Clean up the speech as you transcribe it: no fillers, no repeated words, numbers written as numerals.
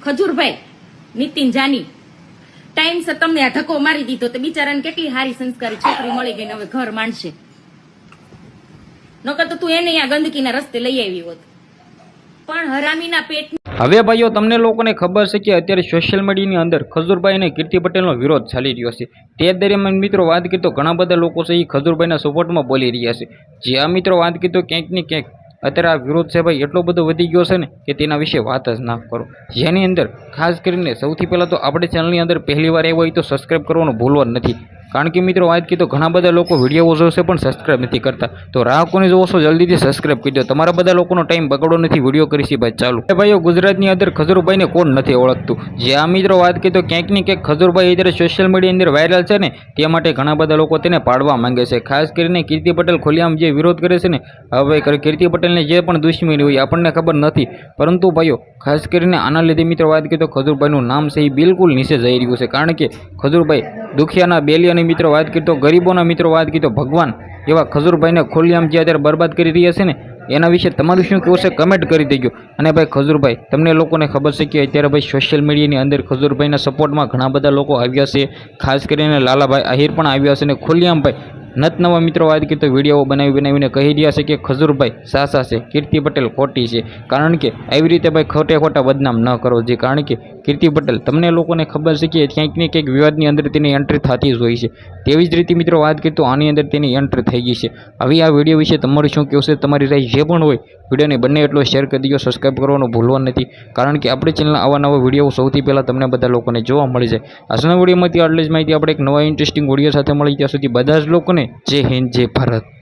ખજૂરભાઈ નીતિન જાની ટાઈમસર તમને આ ધક્કો મારી દીધો તો બિચારાને કેટલી સારી સંસ્કારી છોકરી મળી ગઈ ને હવે ઘર માંડશે. નકર તો તું એને આ ગંદકીના રસ્તે લઈ આવી હોત. પણ હરામીના પેટ. હવે ભાઈઓ તમને લોકોને ખબર છે કે અત્યારે સોશિયલ મીડિયાની અંદર ખજૂરભાઈ અને કીર્તિ પટેલનો વિરોધ ચાલી રહ્યો છે. તે દરમિયાન મિત્રો વાત કરીએ તો ઘણા બધા લોકો છે એ ખજૂરભાઈના સપોર્ટમાં બોલી રહ્યા છે. જે આ મિત્રો વાત કરીએ તો ક્યાંક ને ક્યાંક અત્યારે આ વિરોધ છે ભાઈ એટલો બધો વધી ગયો છે ને કે તેના વિશે વાત જ ના કરો. જેની અંદર ખાસ કરીને સૌથી પહેલાં તો આપણે ચેનલની અંદર પહેલી વાર આવ્યો હોય તો સબસ્ક્રાઈબ કરવાનું ભૂલવાનું નથી. કારણ કે મિત્રો વાત કરીએ તો ઘણા બધા લોકો વિડીયો જોશે પણ સબસ્ક્રાઈબ નથી કરતા. તો રાહ કોને જોવો છો જલ્દીથી સબસ્ક્રાઈબ કરી દો. તમારા બધા લોકોનો ટાઈમ બગડો નથી. વિડીયો કરીશી ભાઈ ચાલુ. ભાઈઓ ગુજરાતની અંદર ખજૂરભાઈને કોણ નથી ઓળખતું. જે આ મિત્રો વાત કરીએ તો ક્યાંક ને ક્યાંક ખજૂરભાઈ અત્યારે સોશિયલ મીડિયા અંદર વાયરલ છે ને તે માટે ઘણા બધા લોકો તેને પાડવા માંગે છે. ખાસ કરીને કીર્તિ પટેલ ખુલ્લેઆમ જે વિરોધ કરે છે ને હવે કીર્તિ પટેલને જે પણ દુશ્મની હોય આપણને ખબર નથી. પરંતુ ભાઈઓ ખાસ કરીને આના લીધે મિત્રો વાત કરીએ તો ખજૂરભાઈનું નામ છે એ બિલકુલ નીચે જઈ રહ્યું છે. કારણ કે ખજૂરભાઈ દુખિયાના બેલી અને મિત્રો વાત કરીએ તો ગરીબોના મિત્રો વાત કરીએ તો ભગવાન એવા ખજૂરભાઈને ખુલ્લેઆમ જે અત્યારે બરબાદ કરી રહ્યા છે ને એના વિશે તમારું શું કહેવું છે કમેન્ટ કરી દેજો. અને ભાઈ ખજૂરભાઈ તમને લોકોને ખબર છે કે અત્યારે ભાઈ સોશિયલ મીડિયાની અંદર ખજૂરભાઈના સપોર્ટમાં ઘણા બધા લોકો આવ્યા છે. ખાસ કરીને લાલાભાઈ આહિર પણ આવ્યા છે અને ખુલ્લેઆમ ભાઈ નત નવા મિત્રો વાત કરીએ તો વિડીયો બનાવીને કહી રહ્યા છે કે ખજૂરભાઈ સાચા છે, કીર્તિ પટેલ ખોટી છે. કારણ કે આવી રીતે ભાઈ ખોટા બદનામ ન કરો જે. કારણ કે કીર્તિ પટેલ તમને લોકોને ખબર છે કે ક્યાંક ને ક્યાંક વિવાદની અંદર તેની એન્ટ્રી થતી જ હોય છે. તેવી જ રીતે મિત્રો વાત કરીએ તો આની અંદર તેની એન્ટ્રી થઈ ગઈ છે. હવે આ વિડીયો વિશે તમારું શું કહેવું છે તમારી રાય જે પણ હોય વિડીયોને બંને એટલો શેર કરી દીજો. સબસ્ક્રાઈબ કરવાનું ભૂલવાનું નથી. કારણ કે આપણી ચેનલના આવા નવા વિડીયો સૌથી પહેલાં તમને બધા લોકોને જોવા મળી જાય. આજના વિડીયોમાંથી આટલી જ માહિતી. આપણે એક નવા ઇન્ટરેસ્ટિંગ વિડીયો સાથે મળી ત્યાં સુધી બધા જ લોકોને જય હિન્દ જય ભારત.